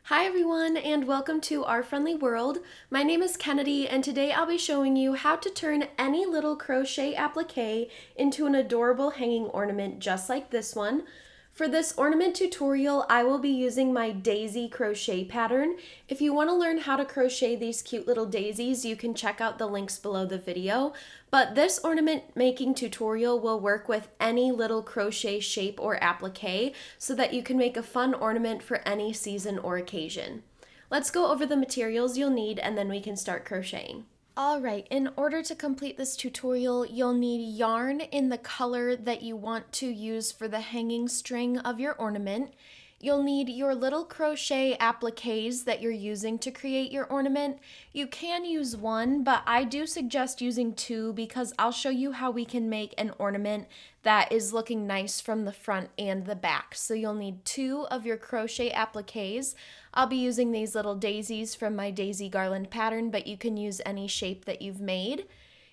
Hi everyone and welcome to Our Friendly World. My name is Kennedy and today I'll be showing you how to turn any little crochet applique into an adorable hanging ornament just like this one. For this ornament tutorial, I will be using my daisy crochet pattern. If you want to learn how to crochet these cute little daisies, you can check out the links below the video. But this ornament making tutorial will work with any little crochet shape or applique so that you can make a fun ornament for any season or occasion. Let's go over the materials you'll need and then we can start crocheting. Alright, in order to complete this tutorial, you'll need yarn in the color that you want to use for the hanging string of your ornament. You'll need your little crochet appliques that you're using to create your ornament. You can use one, but I do suggest using two because I'll show you how we can make an ornament that is looking nice from the front and the back. So you'll need two of your crochet appliques. I'll be using these little daisies from my daisy garland pattern, but you can use any shape that you've made.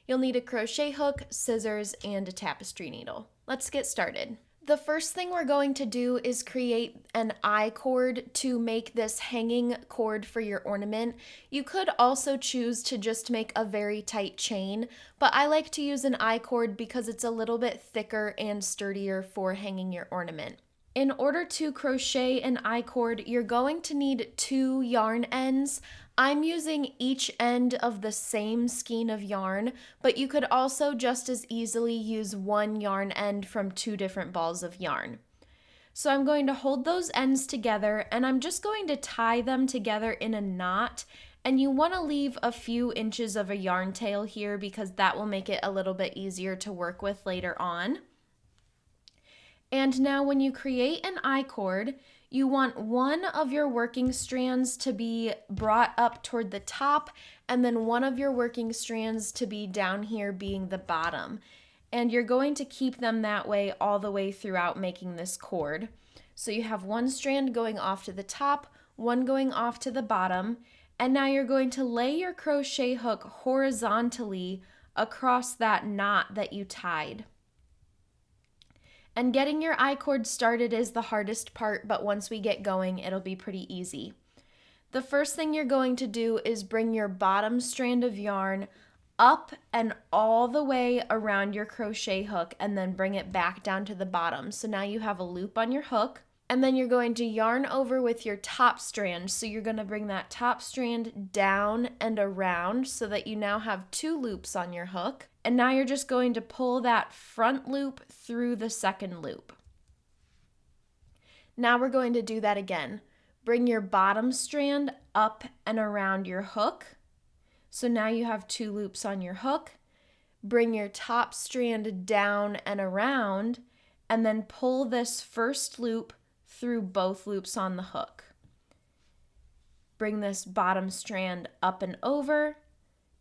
You'll need a crochet hook, scissors, and a tapestry needle. Let's get started. The first thing we're going to do is create an I-cord to make this hanging cord for your ornament. You could also choose to just make a very tight chain, but I like to use an I-cord because it's a little bit thicker and sturdier for hanging your ornament. In order to crochet an I-cord, you're going to need two yarn ends. I'm using each end of the same skein of yarn, but you could also just as easily use one yarn end from two different balls of yarn. So I'm going to hold those ends together and I'm just going to tie them together in a knot. And you want to leave a few inches of a yarn tail here because that will make it a little bit easier to work with later on. And now when you create an I-cord, you want one of your working strands to be brought up toward the top and then one of your working strands to be down here being the bottom. And you're going to keep them that way all the way throughout making this cord. So you have one strand going off to the top, one going off to the bottom, and now you're going to lay your crochet hook horizontally across that knot that you tied. And getting your I-cord started is the hardest part, but once we get going, it'll be pretty easy. The first thing you're going to do is bring your bottom strand of yarn up and all the way around your crochet hook and then bring it back down to the bottom. So now you have a loop on your hook, and then you're going to yarn over with your top strand. So you're going to bring that top strand down and around so that you now have two loops on your hook. And now you're just going to pull that front loop through the second loop. Now we're going to do that again. Bring your bottom strand up and around your hook. So now you have two loops on your hook. Bring your top strand down and around, and then pull this first loop through both loops on the hook. Bring this bottom strand up and over,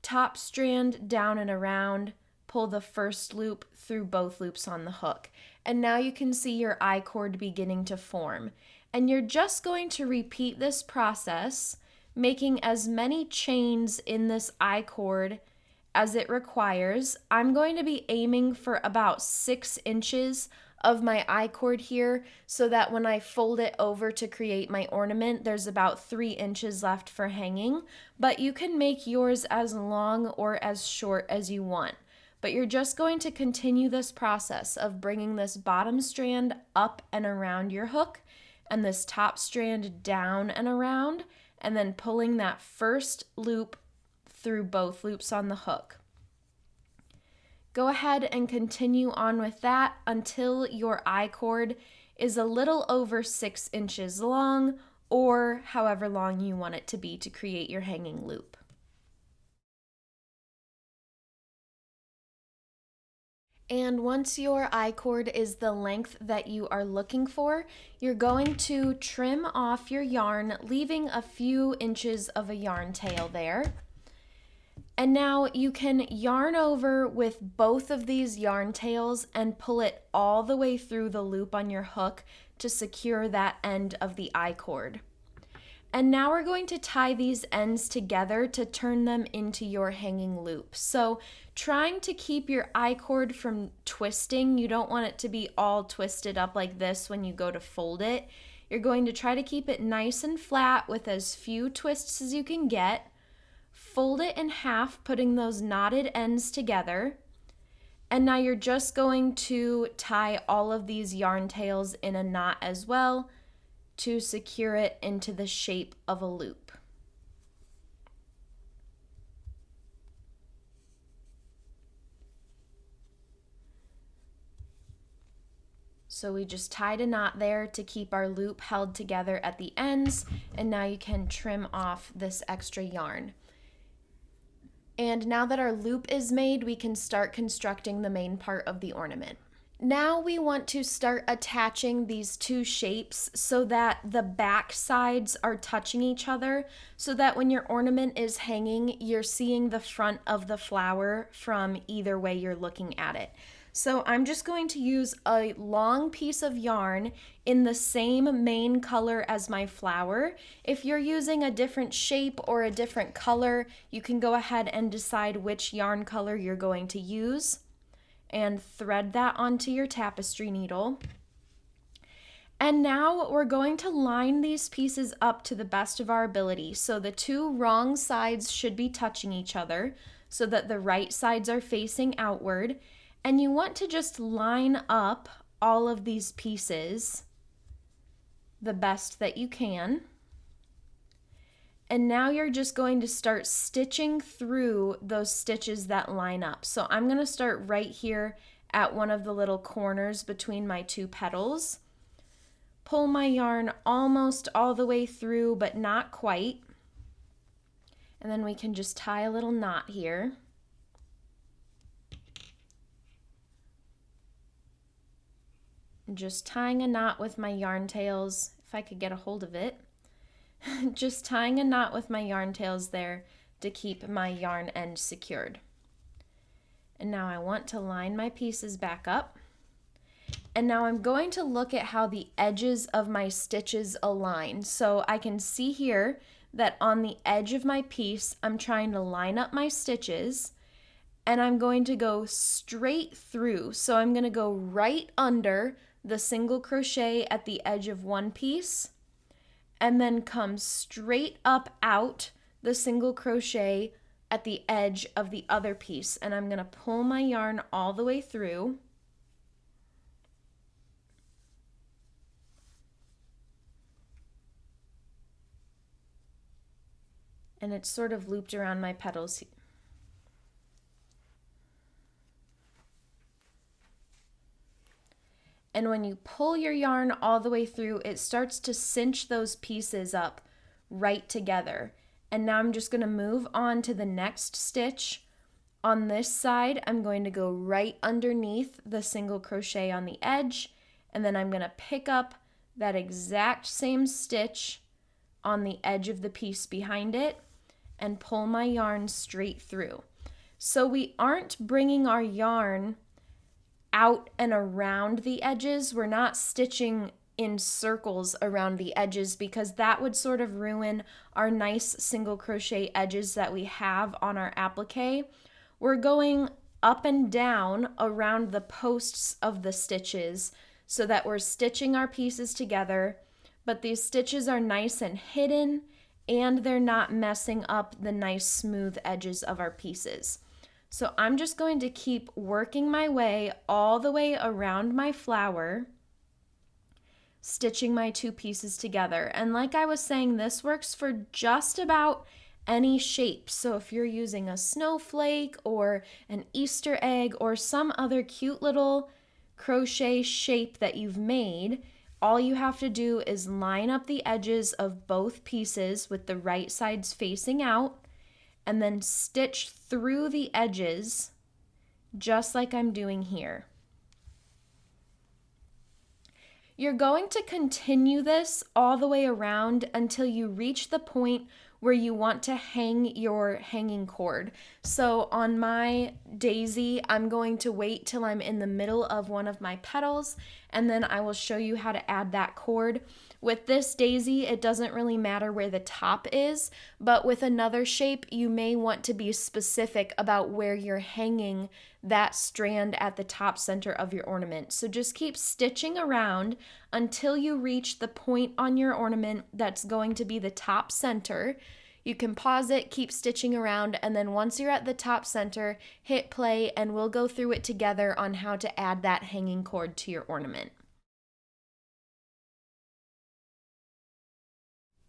top strand down and around, pull the first loop through both loops on the hook. And now you can see your I-cord beginning to form. And you're just going to repeat this process, making as many chains in this I-cord as it requires. I'm going to be aiming for about 6 inches of my I-cord here so that when I fold it over to create my ornament, there's about 3 inches left for hanging, but you can make yours as long or as short as you want. But you're just going to continue this process of bringing this bottom strand up and around your hook and this top strand down and around, and then pulling that first loop through both loops on the hook. Go ahead and continue on with that until your I-cord is a little over 6 inches long, or however long you want it to be to create your hanging loop. And once your I-cord is the length that you are looking for, you're going to trim off your yarn, leaving a few inches of a yarn tail there. And now you can yarn over with both of these yarn tails and pull it all the way through the loop on your hook to secure that end of the I-cord. And now we're going to tie these ends together to turn them into your hanging loop. So trying to keep your I-cord from twisting, you don't want it to be all twisted up like this when you go to fold it. You're going to try to keep it nice and flat with as few twists as you can get. Fold it in half, putting those knotted ends together. And now you're just going to tie all of these yarn tails in a knot as well to secure it into the shape of a loop. So we just tied a knot there to keep our loop held together at the ends, and now you can trim off this extra yarn. And now that our loop is made, we can start constructing the main part of the ornament. Now we want to start attaching these two shapes so that the back sides are touching each other, so that when your ornament is hanging, you're seeing the front of the flower from either way you're looking at it. So I'm just going to use a long piece of yarn in the same main color as my flower. If you're using a different shape or a different color, you can go ahead and decide which yarn color you're going to use and thread that onto your tapestry needle. And now we're going to line these pieces up to the best of our ability. So the two wrong sides should be touching each other so that the right sides are facing outward. And you want to just line up all of these pieces the best that you can. And now you're just going to start stitching through those stitches that line up. So I'm going to start right here at one of the little corners between my two petals. Pull my yarn almost all the way through, but not quite. And then we can just tie a little knot here. Just tying a knot with my yarn tails, if I could get a hold of it. Just tying a knot with my yarn tails there to keep my yarn end secured. And now I want to line my pieces back up. And now I'm going to look at how the edges of my stitches align. So I can see here that on the edge of my piece, I'm trying to line up my stitches, and I'm going to go straight through. So I'm going to go right under the single crochet at the edge of one piece, and then come straight up out the single crochet at the edge of the other piece. And I'm going to pull my yarn all the way through. And it's sort of looped around my petals. And when you pull your yarn all the way through, it starts to cinch those pieces up right together. And now I'm just going to move on to the next stitch. On this side, I'm going to go right underneath the single crochet on the edge, and then I'm going to pick up that exact same stitch on the edge of the piece behind it and pull my yarn straight through. So we aren't bringing our yarn out and around the edges. We're not stitching in circles around the edges because that would sort of ruin our nice single crochet edges that we have on our applique. We're going up and down around the posts of the stitches so that we're stitching our pieces together, but these stitches are nice and hidden and they're not messing up the nice smooth edges of our pieces. So I'm just going to keep working my way all the way around my flower, stitching my two pieces together. And like I was saying, this works for just about any shape. So if you're using a snowflake or an Easter egg or some other cute little crochet shape that you've made, all you have to do is line up the edges of both pieces with the right sides facing out, and then stitch through the edges just like I'm doing here. You're going to continue this all the way around until you reach the point where you want to hang your hanging cord. So on my daisy, I'm going to wait till I'm in the middle of one of my petals, and then I will show you how to add that cord. With this daisy, it doesn't really matter where the top is, but with another shape, you may want to be specific about where you're hanging that strand at the top center of your ornament. So just keep stitching around until you reach the point on your ornament that's going to be the top center. You can pause it, keep stitching around, and then once you're at the top center, hit play and we'll go through it together on how to add that hanging cord to your ornament.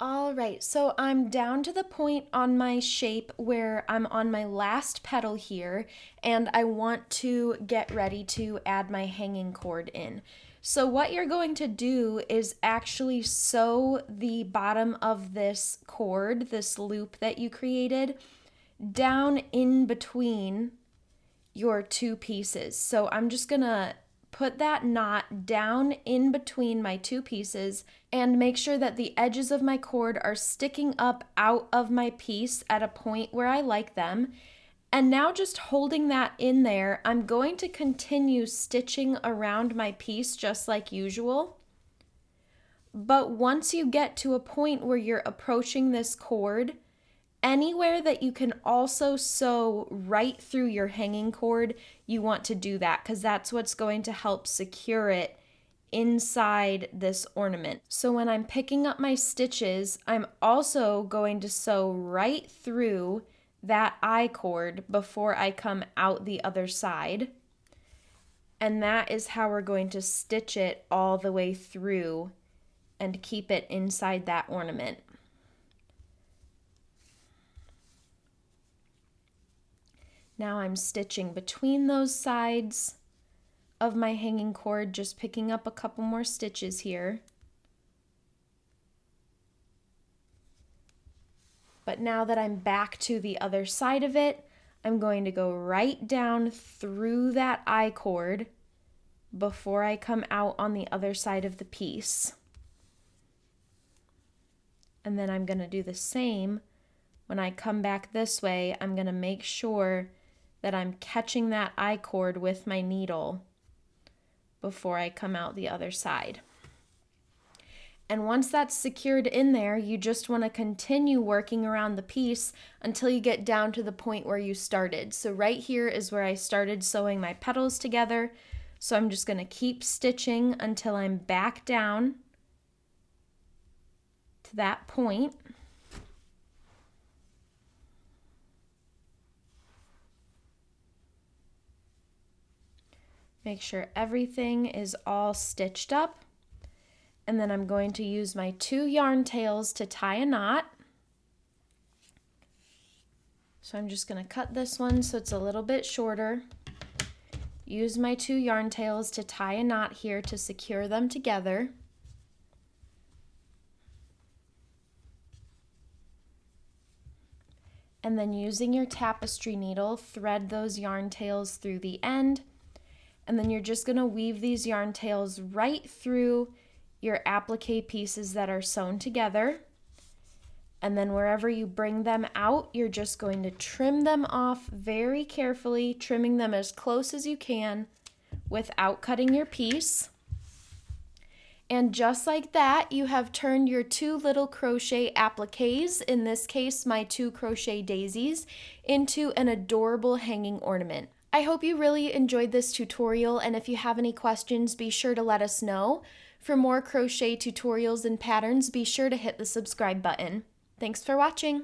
All right, so I'm down to the point on my shape where I'm on my last petal here, and I want to get ready to add my hanging cord in. So what you're going to do is actually sew the bottom of this cord, this loop that you created, down in between your two pieces. So I'm just gonna put that knot down in between my two pieces and make sure that the edges of my cord are sticking up out of my piece at a point where I like them. And now just holding that in there, I'm going to continue stitching around my piece just like usual. But once you get to a point where you're approaching this cord, anywhere that you can also sew right through your hanging cord, you want to do that because that's what's going to help secure it inside this ornament. So when I'm picking up my stitches, I'm also going to sew right through that I-cord before I come out the other side. And that is how we're going to stitch it all the way through and keep it inside that ornament. Now I'm stitching between those sides of my hanging cord, just picking up a couple more stitches here. But now that I'm back to the other side of it, I'm going to go right down through that I-cord before I come out on the other side of the piece. And then I'm going to do the same when I come back this way. I'm going to make sure that I'm catching that I-cord with my needle before I come out the other side. And once that's secured in there, you just want to continue working around the piece until you get down to the point where you started. So right here is where I started sewing my petals together. So I'm just going to keep stitching until I'm back down to that point. Make sure everything is all stitched up. And then I'm going to use my 2 yarn tails to tie a knot. So I'm just going to cut this one so it's a little bit shorter. Use my 2 yarn tails to tie a knot here to secure them together. And then using your tapestry needle, thread those yarn tails through the end. And then you're just going to weave these yarn tails right through your applique pieces that are sewn together. And then wherever you bring them out, you're just going to trim them off very carefully, trimming them as close as you can without cutting your piece. And just like that, you have turned your 2 little crochet appliques, in this case my 2 crochet daisies, into an adorable hanging ornament. I hope you really enjoyed this tutorial, and if you have any questions, be sure to let us know. For more crochet tutorials and patterns, be sure to hit the subscribe button. Thanks for watching!